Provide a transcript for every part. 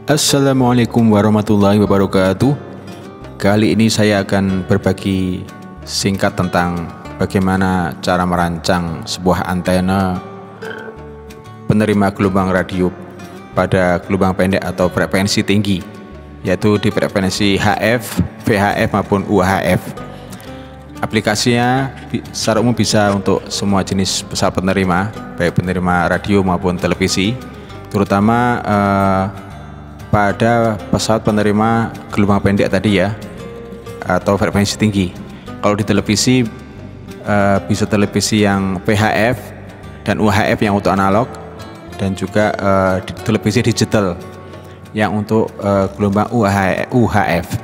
Assalamualaikum warahmatullahi wabarakatuh. Kali ini saya akan berbagi singkat tentang bagaimana cara merancang sebuah antena penerima gelombang radio pada gelombang pendek atau frekuensi tinggi, yaitu di frekuensi HF, VHF maupun UHF. Aplikasinya secara umum bisa untuk semua jenis pesawat penerima, baik penerima radio maupun televisi, terutama pada pesawat penerima gelombang pendek tadi ya, atau frekuensi tinggi. Kalau di televisi bisa televisi yang VHF dan UHF yang untuk analog, dan juga televisi digital yang untuk gelombang UHF.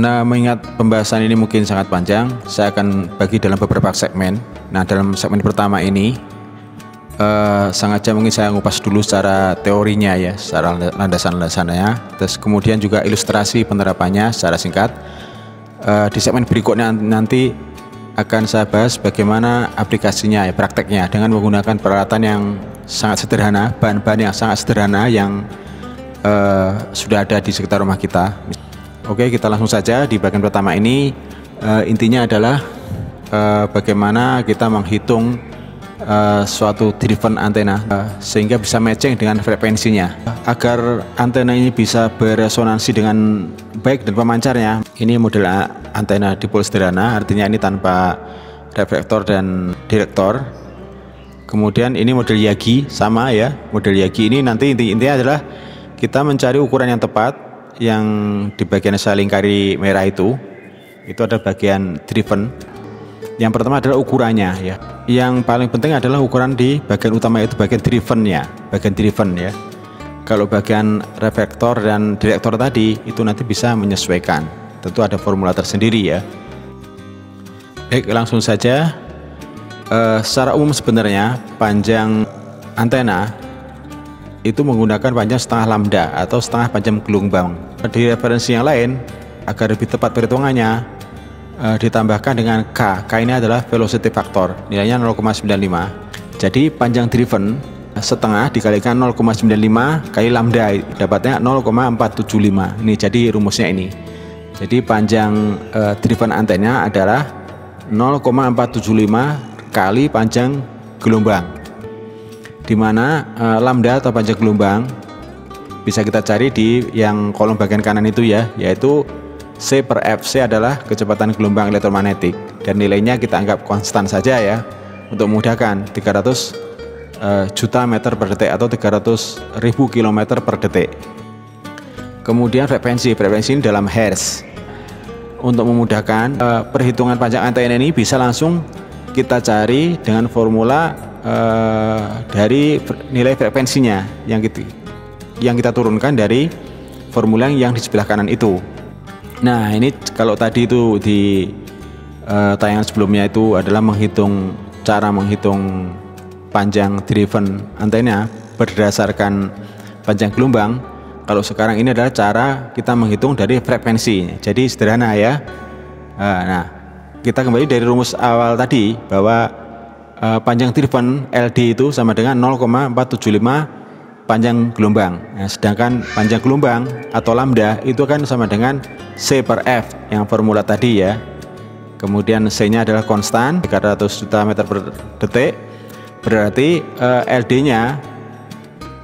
Nah, mengingat pembahasan ini mungkin sangat panjang, saya akan bagi dalam beberapa segmen. Nah, dalam segmen pertama ini sengaja mungkin saya ngupas dulu secara teorinya ya, secara landasan-landasannya, terus kemudian juga ilustrasi penerapannya secara singkat. Di segmen berikutnya nanti akan saya bahas bagaimana aplikasinya ya, prakteknya dengan menggunakan peralatan yang sangat sederhana, bahan-bahan yang sangat sederhana yang sudah ada di sekitar rumah kita. Oke, kita langsung saja di bagian pertama ini. Intinya adalah bagaimana kita menghitung suatu driven antena sehingga bisa matching dengan frekuensinya. Agar antena ini bisa beresonansi dengan baik dan pemancarnya, ini model antena dipol sederhana, artinya ini tanpa reflektor dan direktor. Kemudian ini model Yagi, sama ya, model Yagi ini nanti intinya adalah kita mencari ukuran yang tepat, yang di bagian saya lingkari merah itu ada bagian driven. Yang pertama adalah ukurannya ya. Yang paling penting adalah ukuran di bagian utama, itu bagian drivennya, bagian driven ya. Kalau bagian reflektor dan direktor tadi itu nanti bisa menyesuaikan. Tentu ada formula tersendiri ya. Baik, langsung saja. Secara umum sebenarnya panjang antena itu menggunakan panjang setengah lambda atau setengah panjang gelombang. Di referensi yang lain, agar lebih tepat perhitungannya, ditambahkan dengan K. K ini adalah velocity factor, nilainya 0,95. Jadi panjang driven setengah dikalikan 0,95 kali lambda, dapatnya 0,475. Ini jadi rumusnya ini. Jadi panjang driven antena adalah 0,475 kali panjang gelombang, di mana lambda atau panjang gelombang bisa kita cari di yang kolom bagian kanan itu ya, yaitu C per F. C adalah kecepatan gelombang elektromagnetik dan nilainya kita anggap konstan saja ya, untuk memudahkan 300 juta meter per detik atau 300.000 kilometer per detik. Kemudian frekuensi ini dalam hertz. Untuk memudahkan perhitungan panjang antena ini bisa langsung kita cari dengan formula dari nilai frekuensinya yang kita turunkan dari formula yang di sebelah kanan itu. Nah, ini kalau tadi itu di tayangan sebelumnya itu adalah cara menghitung panjang driven antena berdasarkan panjang gelombang. Kalau sekarang ini adalah cara kita menghitung dari frekuensi. Jadi sederhana ya. Nah, kita kembali dari rumus awal tadi bahwa panjang driven LD itu sama dengan 0,475 panjang gelombang. Nah, sedangkan panjang gelombang atau lambda itu kan sama dengan C per F yang formula tadi ya. Kemudian C-nya adalah konstan 300 juta meter per detik. Berarti LD-nya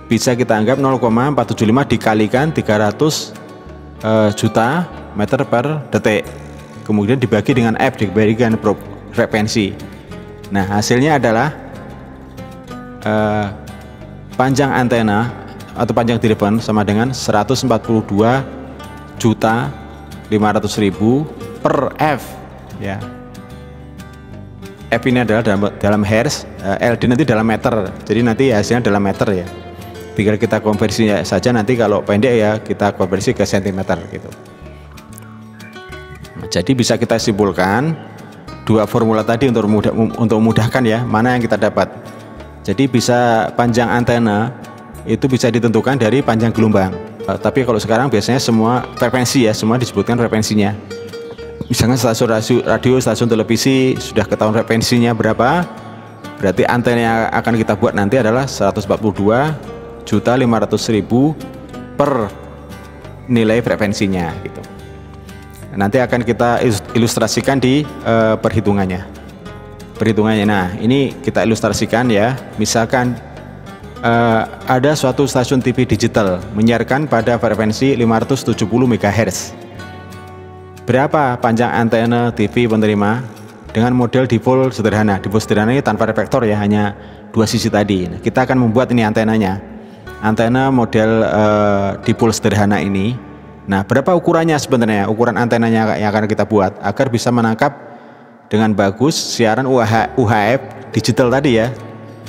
bisa kita anggap 0,475 dikalikan 300 juta meter per detik. Kemudian dibagi dengan F, dibagi dengan frekuensi. Nah, hasilnya adalah panjang antena atau panjang driven sama dengan 142.500.000 per F ya. F ini adalah dalam hertz, LD nanti dalam meter. Jadi nanti hasilnya dalam meter ya. Tinggal kita konversi saja, nanti kalau pendek ya kita konversi ke sentimeter gitu. Jadi bisa kita simpulkan dua formula tadi untuk memudahkan ya, mana yang kita dapat. Jadi bisa panjang antena itu bisa ditentukan dari panjang gelombang. Tapi kalau sekarang biasanya semua frekuensi ya, semua disebutkan frekuensinya. Misalnya stasiun radio, stasiun televisi sudah ketahuan frekuensinya berapa, berarti antena yang akan kita buat nanti adalah 142.500.000 12.500.000 per nilai frekuensinya gitu. Nanti akan kita ilustrasikan di perhitungannya. Nah, ini kita ilustrasikan ya. Misalkan ada suatu stasiun TV digital menyiarkan pada frekuensi 570 MHz. Berapa panjang antena TV penerima dengan model dipol sederhana? Dipol sederhana ini tanpa reflektor ya, hanya dua sisi tadi. Nah, kita akan membuat ini antenanya. Antena model dipol sederhana ini. Nah, berapa ukurannya sebenarnya? Ukuran antenanya yang akan kita buat agar bisa menangkap dengan bagus siaran UHF digital tadi ya,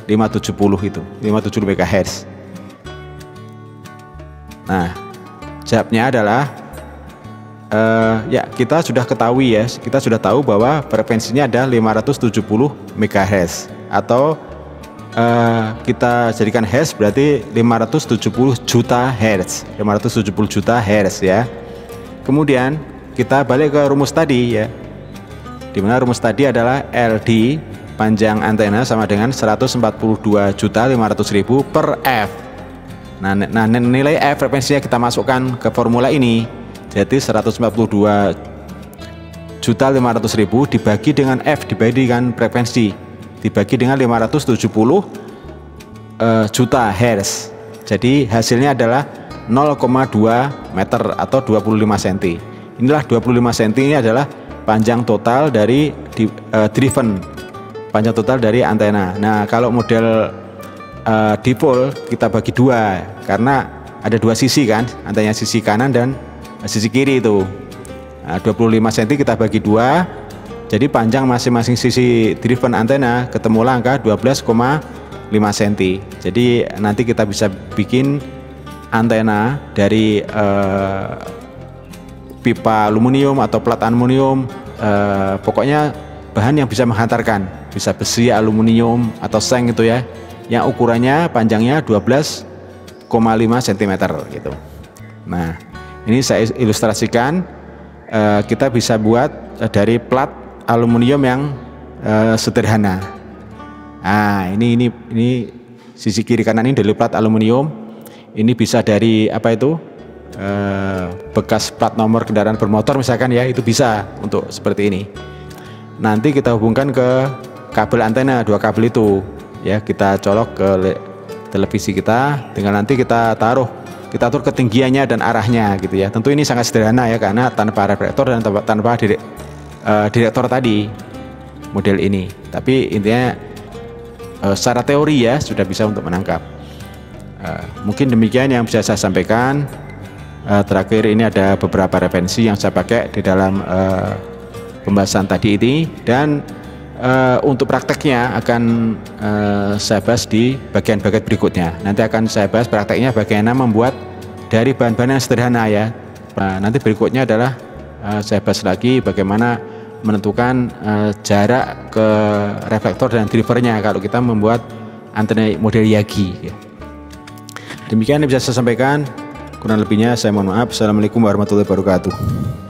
570 itu, 570 MHz. Nah, jawabnya adalah ya kita sudah ketahui ya, kita sudah tahu bahwa frekuensinya ada 570 MHz atau kita jadikan Hz berarti 570 juta Hz, 570 juta Hz ya. Kemudian kita balik ke rumus tadi ya, dimana rumus tadi adalah LD panjang antena sama dengan 142.500.000 per F. Nah, nilai F frekuensinya kita masukkan ke formula ini. Jadi 142.500.000 dibagi dengan F dibagi dengan frekuensi dibagi dengan 570 juta Hz. Jadi hasilnya adalah 0,2 meter atau 25 cm. Inilah 25 cm ini adalah panjang total dari panjang total dari antena. Nah, kalau model dipol kita bagi dua karena ada dua sisi kan, antenanya sisi kanan dan sisi kiri itu. Nah, 25 cm kita bagi dua, jadi panjang masing-masing sisi driven antena ketemulah angka 12,5 cm. Jadi nanti kita bisa bikin antena dari pipa aluminium atau plat aluminium, pokoknya bahan yang bisa menghantarkan, bisa besi, aluminium atau seng itu ya, yang ukurannya panjangnya 12,5 cm gitu. Nah, ini saya ilustrasikan, kita bisa buat dari plat aluminium yang sederhana. Nah, ini sisi kiri kanan ini dari plat aluminium. Ini bisa dari apa itu? Bekas plat nomor kendaraan bermotor misalkan ya, itu bisa untuk seperti ini. Nanti kita hubungkan ke kabel antena, dua kabel itu ya, kita colok ke televisi kita, dengan nanti kita atur ketinggiannya dan arahnya gitu ya. Tentu ini sangat sederhana ya, karena tanpa reflektor dan tanpa direktor tadi model ini. Tapi intinya secara teori ya sudah bisa untuk menangkap. Mungkin demikian yang bisa saya sampaikan. Terakhir ini ada beberapa referensi yang saya pakai di dalam pembahasan tadi ini, dan untuk prakteknya akan saya bahas di bagian-bagian berikutnya. Nanti akan saya bahas prakteknya bagaimana membuat dari bahan-bahan yang sederhana ya. Nanti berikutnya adalah saya bahas lagi bagaimana menentukan jarak ke reflektor dan drivernya kalau kita membuat antena model Yagi ya. Demikian yang bisa saya sampaikan, kurang lebihnya saya mohon maaf. Assalamualaikum warahmatullahi wabarakatuh.